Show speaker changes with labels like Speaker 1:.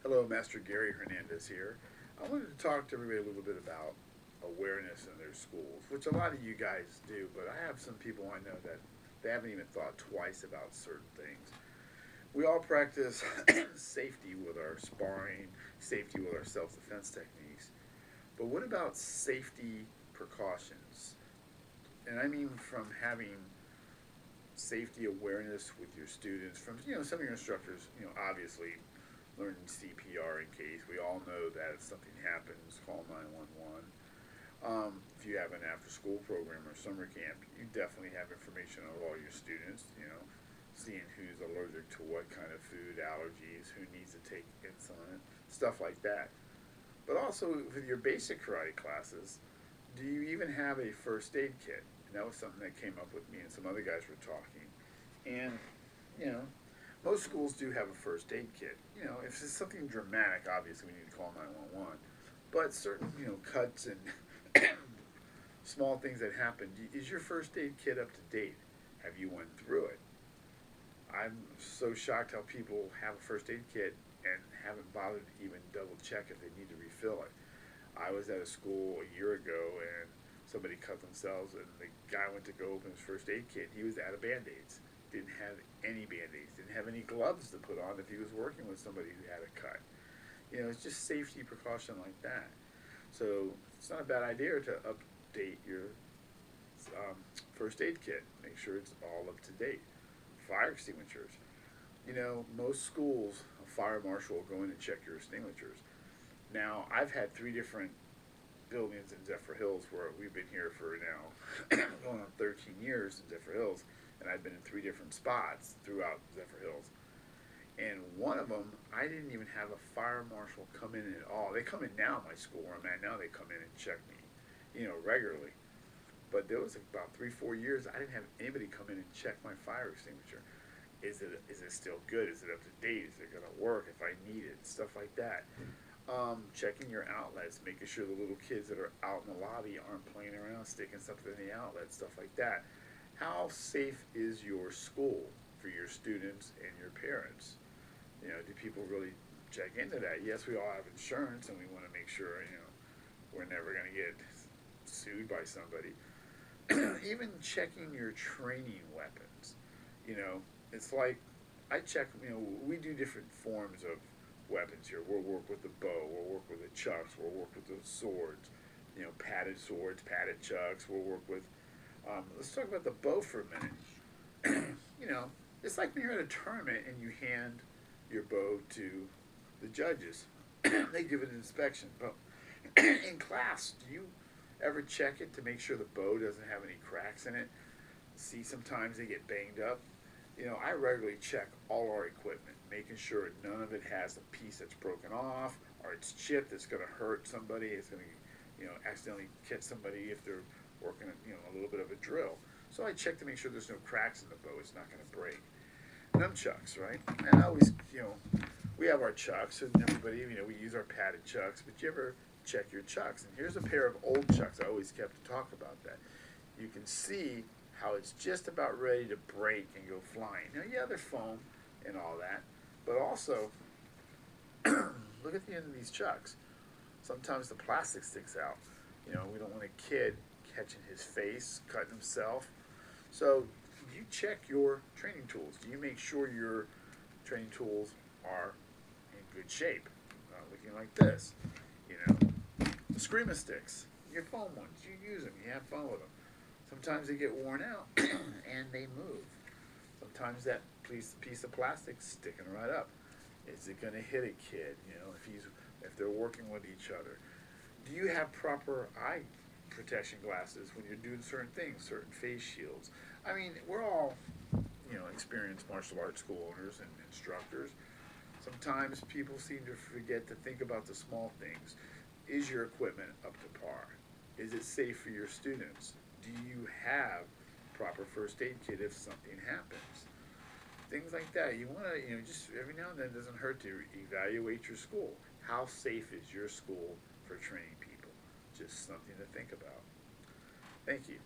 Speaker 1: Hello, Master Gary Hernandez here. I wanted to talk to everybody a little bit about awareness in their schools, which a lot of you guys do, but I have some people I know that they haven't even thought twice about certain things. We all practice safety with our sparring, safety with our self defense techniques, but what about safety precautions? And I mean from having safety awareness with your students, from some of your instructors, obviously learning CPR in case. We all know that if something happens, call 911. If you have an after-school program or summer camp, you definitely have information on all your students. Seeing who's allergic to what kind of food, allergies, who needs to take insulin, stuff like that. But also with your basic karate classes, do you even have a first aid kit? And that was something that came up with me and some other guys were talking. And you know, most schools do have a first aid kit. If it's something dramatic, obviously we need to call 911. But certain, cuts and small things that happen, is your first aid kit up to date? Have you went through it? I'm so shocked how people have a first aid kit and haven't bothered to even double check if they need to refill it. I was at a school a year ago and somebody cut themselves and the guy went to go open his first aid kit. He was out of band-aids. Didn't have any band-aids. Didn't have any gloves to put on if he was working with somebody who had a cut. It's just safety precaution like that. So it's not a bad idea to update your first aid kit. Make sure it's all up to date. Fire extinguishers. Most schools, a fire marshal will go in and check your extinguishers. Now, I've had three different buildings in Zephyr Hills where we've been here for now going on 13 years in Zephyr Hills, and I've been in three different spots throughout Zephyr Hills. And one of them, I didn't even have a fire marshal come in at all. They come in now, my school where I'm at now, they come in and check me, regularly. But there was about 3-4 years I didn't have anybody come in and check my fire extinguisher. Is it still good? Is it up to date? Is it going to work if I need it? Stuff like that. Checking your outlets, making sure the little kids that are out in the lobby aren't playing around, sticking something in the outlet, stuff like that. How safe is your school for your students and your parents? Do people really check into that? Yes, we all have insurance, and we want to make sure we're never going to get sued by somebody. Even checking your training weapons. It's like I check. We do different forms of weapons here. We'll work with the bow. We'll work with the chucks. We'll work with the swords. Padded swords, padded chucks. We'll work with. Let's talk about the bow for a minute. It's like when you're at a tournament and you hand your bow to the judges. They give it an inspection. But in class, do you ever check it to make sure the bow doesn't have any cracks in it? See, sometimes they get banged up. I regularly check all our equipment, making sure none of it has a piece that's broken off or it's chipped. It's going to hurt somebody. It's going to, accidentally catch somebody if they're working, a little bit of a drill. So I check to make sure there's no cracks in the bow. It's not going to break. Nunchucks, right? And I always, we have our chucks, and everybody, we use our padded chucks. But you ever check your chucks? And here's a pair of old chucks. I always kept to talk about that. You can see how it's just about ready to break and go flying. Now, yeah, they're foam and all that, but also look at the end of these chucks. Sometimes the plastic sticks out. We don't want a kid catching his face, cutting himself. So you check your training tools. Do you make sure your training tools are in good shape? Looking like this. The screamer sticks, your foam ones, you use them, you have fun with them. Sometimes they get worn out and they move. Sometimes that piece of plastic sticking right up. Is it going to hit a kid? If they're working with each other. Do you have proper eye protection glasses when you're doing certain things, certain face shields? I mean, we're all experienced martial arts school owners and instructors. Sometimes people seem to forget to think about the small things. Is your equipment up to par? Is it safe for your students? Do you have proper first aid kit if something happens? Things like that. You want to, just every now and then, it doesn't hurt to evaluate your school. How safe is your school for training people? Just something to think about. Thank you.